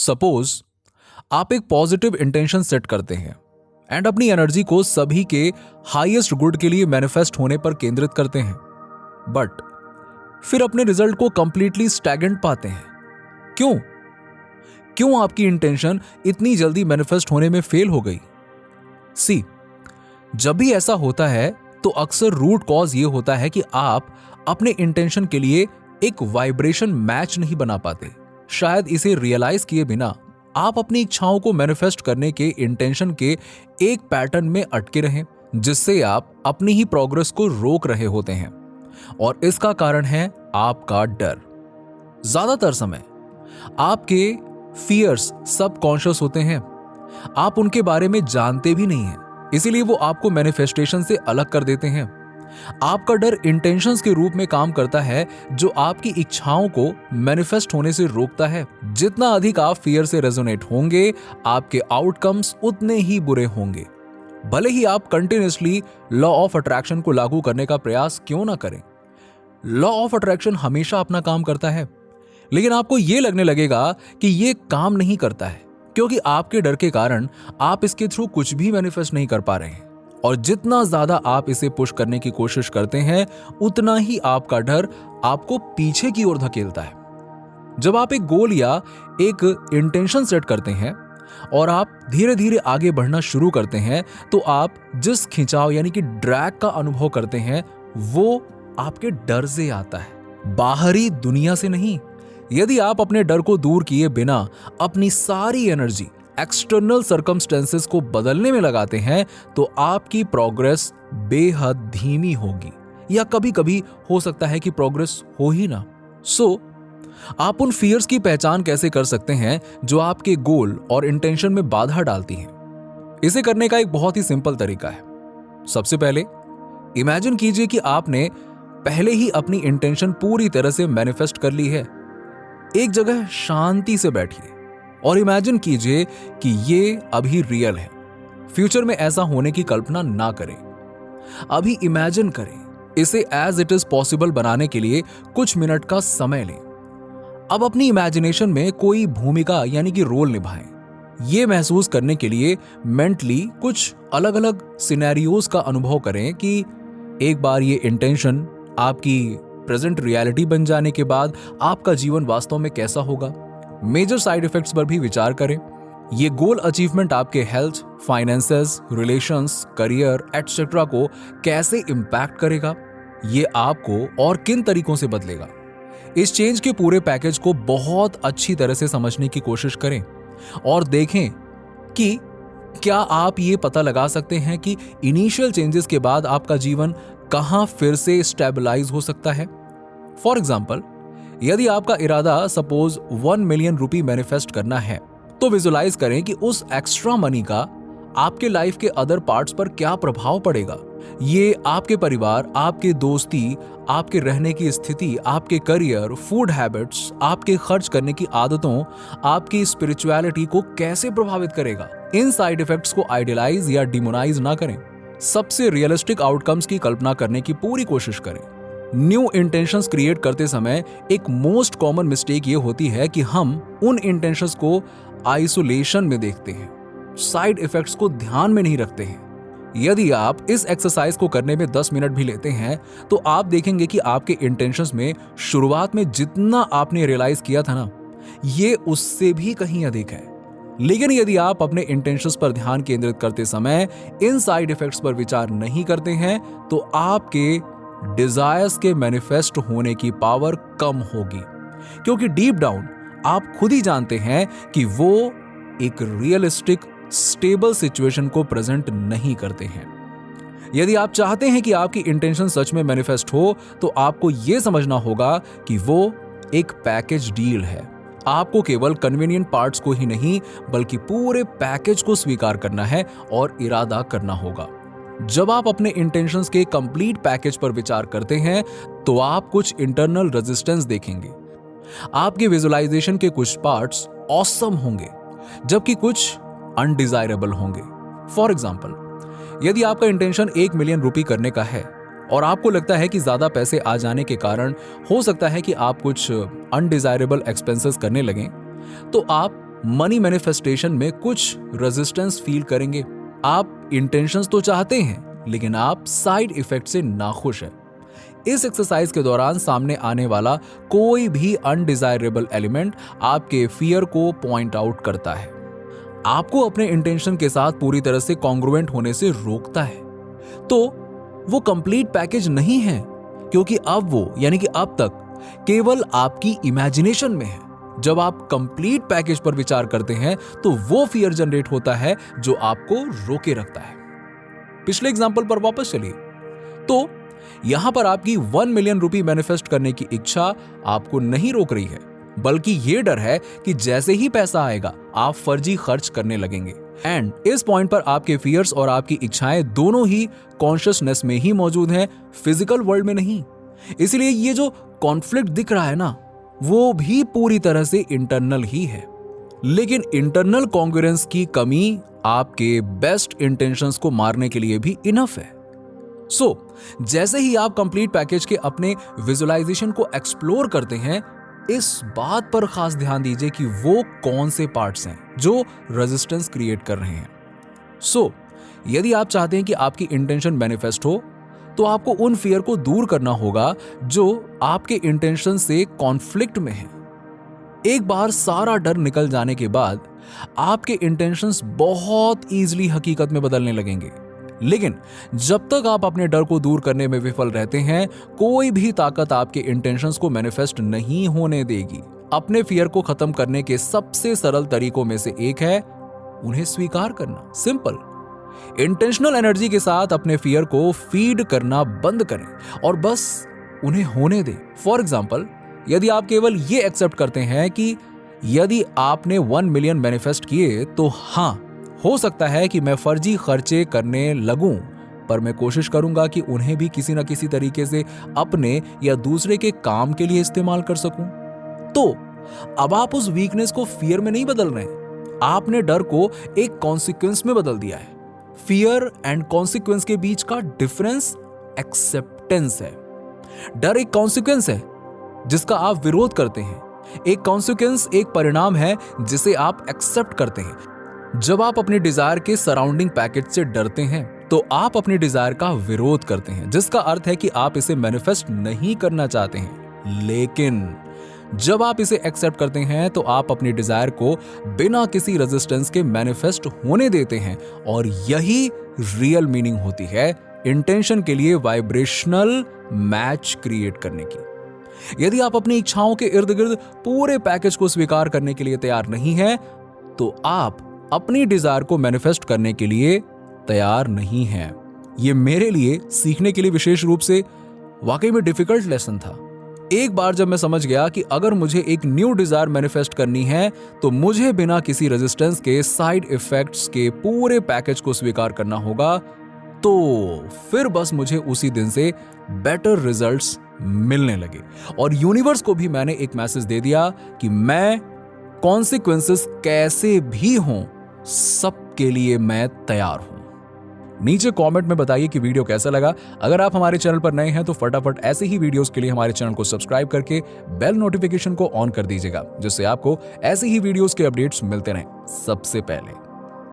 Suppose आप एक positive intention set करते हैं एंड अपनी एनर्जी को सभी के हाईएस्ट गुड के लिए मैनिफेस्ट होने पर केंद्रित करते हैं, बट फिर अपने रिजल्ट को कंप्लीटली स्टैगनेंट पाते हैं। क्यों क्यों आपकी इंटेंशन इतनी जल्दी मैनिफेस्ट होने में फेल हो गई? सी, जब भी ऐसा होता है तो अक्सर रूट कॉज ये होता है कि आप अपने इंटेंशन के लिए एक वाइब्रेशन मैच नहीं बना पाते। शायद इसे रियलाइज किए बिना आप अपनी इच्छाओं को मैनिफेस्ट करने के इंटेंशन के एक पैटर्न में अटके रहें, जिससे आप अपनी ही प्रोग्रेस को रोक रहे होते हैं। और इसका कारण है आपका डर। ज्यादातर समय आपके फियर्स सबकॉन्शियस होते हैं, आप उनके बारे में जानते भी नहीं हैं, इसीलिए वो आपको मैनिफेस्टेशन से अलग कर देते हैं। आपका डर इंटेंशंस के रूप में काम करता है जो आपकी इच्छाओं को मैनिफेस्ट होने से रोकता है। जितना अधिक आप फियर से रेजोनेट होंगे, आपके आउटकम्स उतने ही बुरे होंगे, भले ही आप कंटिन्यूअसली लॉ ऑफ अट्रैक्शन को लागू करने का प्रयास क्यों ना करें। लॉ ऑफ अट्रैक्शन हमेशा अपना काम करता है, लेकिन आपको यह लगने लगेगा कि यह काम नहीं करता है क्योंकि आपके डर के कारण आप इसके थ्रू कुछ भी मैनिफेस्ट नहीं कर पा रहे हैं। और जितना ज्यादा आप इसे पुश करने की कोशिश करते हैं, उतना ही आपका डर आपको पीछे की ओर धकेलता है। जब आप एक गोल या एक इंटेंशन सेट करते हैं और आप धीरे धीरे आगे बढ़ना शुरू करते हैं, तो आप जिस खिंचाव यानी कि ड्रैग का अनुभव करते हैं, वो आपके डर से आता है, बाहरी दुनिया से नहीं। यदि आप अपने डर को दूर किए बिना अपनी सारी एनर्जी एक्सटर्नल सर्कमस्टेंसेस को बदलने में लगाते हैं, तो आपकी प्रोग्रेस बेहद धीमी होगी, या कभी कभी हो सकता है कि प्रोग्रेस हो ही ना। सो आप उन फियर्स की पहचान कैसे कर सकते हैं जो आपके गोल और इंटेंशन में बाधा डालती हैं? इसे करने का एक बहुत ही सिंपल तरीका है। सबसे पहले इमेजिन कीजिए कि आपने पहले ही अपनी इंटेंशन पूरी तरह से मैनिफेस्ट कर ली है। एक जगह शांति से बैठिए और इमेजिन कीजिए कि ये अभी रियल है। फ्यूचर में ऐसा होने की कल्पना ना करें, अभी इमेजिन करें। इसे एज इट इज पॉसिबल बनाने के लिए कुछ मिनट का समय लें। अब अपनी इमेजिनेशन में कोई भूमिका यानी कि रोल निभाएं। ये महसूस करने के लिए मेंटली कुछ अलग अलग सिनेरियोज का अनुभव करें कि एक बार ये इंटेंशन आपकी प्रेजेंट रियलिटी बन जाने के बाद आपका जीवन वास्तव में कैसा होगा। मेजर साइड इफेक्ट्स पर भी विचार करें। ये गोल अचीवमेंट आपके health, finances, relations, career etcetera को कैसे इंपैक्ट करेगा, ये आपको और किन तरीकों से बदलेगा। इस चेंज के पूरे पैकेज को बहुत अच्छी तरह से समझने की कोशिश करें और देखें कि क्या आप ये पता लगा सकते हैं कि इनिशियल चेंजेस के बाद आपका जीवन कहां फिर से स्टेबलाइज हो सकता है। फॉर एग्जाम्पल, यदि आपका इरादा सपोज 1 मिलियन रुपए मैनिफेस्ट करना है, तो विजुलाइज करें कि उस एक्स्ट्रा मनी का आपके लाइफ के अदर पार्ट्स पर क्या प्रभाव पड़ेगा। ये आपके परिवार, आपके दोस्ती, आपके रहने की स्थिति, आपके करियर, फूड हैबिट्स, आपके खर्च करने की आदतों, आपकी स्पिरिचुअलिटी को कैसे प्रभावित करेगा। इन साइड इफेक्ट्स को आइडियलाइज या डिमोनाइज ना करें। सबसे रियलिस्टिक आउटकम्स की कल्पना करने की पूरी कोशिश करें। न्यू इंटेंशंस क्रिएट करते समय एक मोस्ट कॉमन मिस्टेक ये होती है कि हम उन इंटेंशंस को आइसोलेशन में देखते हैं, साइड इफेक्ट्स को ध्यान में नहीं रखते हैं। यदि आप इस एक्सरसाइज को करने में 10 मिनट भी लेते हैं, तो आप देखेंगे कि आपके इंटेंशंस में शुरुआत में जितना आपने रियलाइज किया था ना, ये उससे भी कहीं अधिक है। लेकिन यदि आप अपने इंटेंशंस पर ध्यान केंद्रित करते समय इन साइड इफेक्ट्स पर विचार नहीं करते हैं, तो आपके डिजायर्स के मैनिफेस्ट होने की पावर कम होगी, क्योंकि डीप डाउन आप खुद ही जानते हैं कि वो एक रियलिस्टिक स्टेबल सिचुएशन को प्रेजेंट नहीं करते हैं। यदि आप चाहते हैं कि आपकी इंटेंशन सच में मैनिफेस्ट हो, तो आपको यह समझना होगा कि वो एक पैकेज डील है। आपको केवल कन्वीनियंट पार्ट्स को ही नहीं, बल्कि पूरे पैकेज को स्वीकार करना है और इरादा करना होगा। जब आप अपने इंटेंशंस के कंप्लीट पैकेज पर विचार करते हैं, तो आप कुछ इंटरनल रेजिस्टेंस देखेंगे। आपके विजुअलाइजेशन के कुछ पार्ट्स ऑसम होंगे, जबकि कुछ अनडिजायरेबल होंगे। फॉर एग्जाम्पल, यदि आपका इंटेंशन 1 मिलियन रुपए करने का है और आपको लगता है कि ज्यादा पैसे आ जाने के कारण हो सकता है कि आप कुछ अनडिजायरेबल एक्सपेंसेस करने लगें, तो आप मनी मैनिफेस्टेशन में कुछ रेजिस्टेंस फील करेंगे। आप इंटेंशंस तो चाहते हैं, लेकिन आप साइड इफेक्ट से नाखुश हैं। इस एक्सरसाइज के दौरान सामने आने वाला कोई भी अनडिजायरेबल एलिमेंट आपके फियर को पॉइंट आउट करता है, आपको अपने इंटेंशन के साथ पूरी तरह से कॉन्ग्रुएंट होने से रोकता है। तो वो कंप्लीट पैकेज नहीं है, क्योंकि अब वो यानी कि अब तक केवल आपकी इमेजिनेशन में है। जब आप कंप्लीट पैकेज पर विचार करते हैं तो वो फियर जनरेट होता है जो आपको रोके रखता है। पिछले एग्जांपल पर वापस चलिए। तो यहां पर आपकी 1 मिलियन रुपए मैनिफेस्ट करने की इच्छा आपको नहीं रोक रही है, बल्कि ये डर है कि जैसे ही पैसा आएगा आप फर्जी खर्च करने लगेंगे। एंड इस पॉइंट पर आपके फियर्स और आपकी इच्छाएं दोनों ही कॉन्शियसनेस में ही मौजूद हैं, फिजिकल वर्ल्ड में नहीं। इसलिए ये जो कॉन्फ्लिक्ट दिख रहा है ना, वो भी पूरी तरह से इंटरनल ही है। लेकिन इंटरनल कॉन्ग्रुएंस की कमी आपके बेस्ट इंटेंशंस को मारने के लिए भी इनफ है। जैसे ही आप कंप्लीट पैकेज के अपने विजुअलाइजेशन को एक्सप्लोर करते हैं, इस बात पर खास ध्यान दीजिए कि वो कौन से पार्ट्स हैं जो रेजिस्टेंस क्रिएट कर रहे हैं। यदि आप चाहते हैं कि आपकी इंटेंशन मैनिफेस्ट हो, तो आपको उन फियर को दूर करना होगा जो आपके इंटेंशन से कॉन्फ्लिक्ट में है। एक बार सारा डर निकल जाने के बाद आपके इंटेंशंस बहुत इजीली हकीकत में बदलने लगेंगे। लेकिन जब तक आप अपने डर को दूर करने में विफल रहते हैं, कोई भी ताकत आपके इंटेंशंस को मैनिफेस्ट नहीं होने देगी। अपने फियर को खत्म करने के सबसे सरल तरीकों में से एक है उन्हें स्वीकार करना। सिंपल। इंटेंशनल एनर्जी के साथ अपने फियर को फीड करना बंद करें और बस उन्हें होने दें। फॉर एग्जाम्पल, यदि आप केवल ये एक्सेप्ट करते हैं कि यदि आपने 1 मिलियन मैनिफेस्ट किए तो हाँ, हो सकता है कि मैं फर्जी खर्चे करने लगूं, पर मैं कोशिश करूंगा कि उन्हें भी किसी न किसी तरीके से अपने या दूसरे के काम के लिए इस्तेमाल कर सकूं। तो अब आप उस वीकनेस को फियर में नहीं बदल रहे हैं, आपने डर को एक कॉन्सिक्वेंस में बदल दिया है। फियर एंड कॉन्सिक्वेंस के बीच का डिफरेंस एक्सेप्टेंस है। डर एक कॉन्सिक्वेंस है जिसका आप विरोध करते हैं, एक कॉन्सिक्वेंस एक परिणाम है जिसे आप एक्सेप्ट करते हैं। जब आप अपने डिजायर के सराउंडिंग पैकेज से डरते हैं तो आप अपने डिजायर का विरोध करते हैं, जिसका अर्थ है कि आप इसे मैनिफेस्ट नहीं करना चाहते हैं। लेकिन जब आप इसे एक्सेप्ट करते हैं तो आप अपनी डिजायर को बिना किसी रेजिस्टेंस के मैनिफेस्ट होने देते हैं, और यही रियल मीनिंग होती है इंटेंशन के लिए वाइब्रेशनल मैच क्रिएट करने की। यदि आप अपनी इच्छाओं के इर्द गिर्द पूरे पैकेज को स्वीकार करने के लिए तैयार नहीं हैं, तो आप अपनी डिजायर को मैनिफेस्ट करने के लिए तैयार नहीं हैं। यह मेरे लिए सीखने के लिए विशेष रूप से वाकई में डिफिकल्ट लेसन था। एक बार जब मैं समझ गया कि अगर मुझे एक न्यू डिजायर मैनिफेस्ट करनी है तो मुझे बिना किसी रेजिस्टेंस के साइड इफेक्ट्स के पूरे पैकेज को स्वीकार करना होगा, तो फिर बस मुझे उसी दिन से बेटर रिजल्ट्स मिलने लगे। और यूनिवर्स को भी मैंने एक मैसेज दे दिया कि मैं कॉन्सिक्वेंसेस कैसे भी हों, सबके लिए मैं तैयार हूं। नीचे कमेंट में बताइए कि वीडियो कैसा लगा। अगर आप हमारे चैनल पर नए हैं तो फटाफट ऐसे ही वीडियोस के लिए हमारे चैनल को सब्सक्राइब करके बेल नोटिफिकेशन को ऑन कर दीजिएगा, जिससे आपको ऐसे ही वीडियोस के अपडेट्स मिलते रहें सबसे पहले।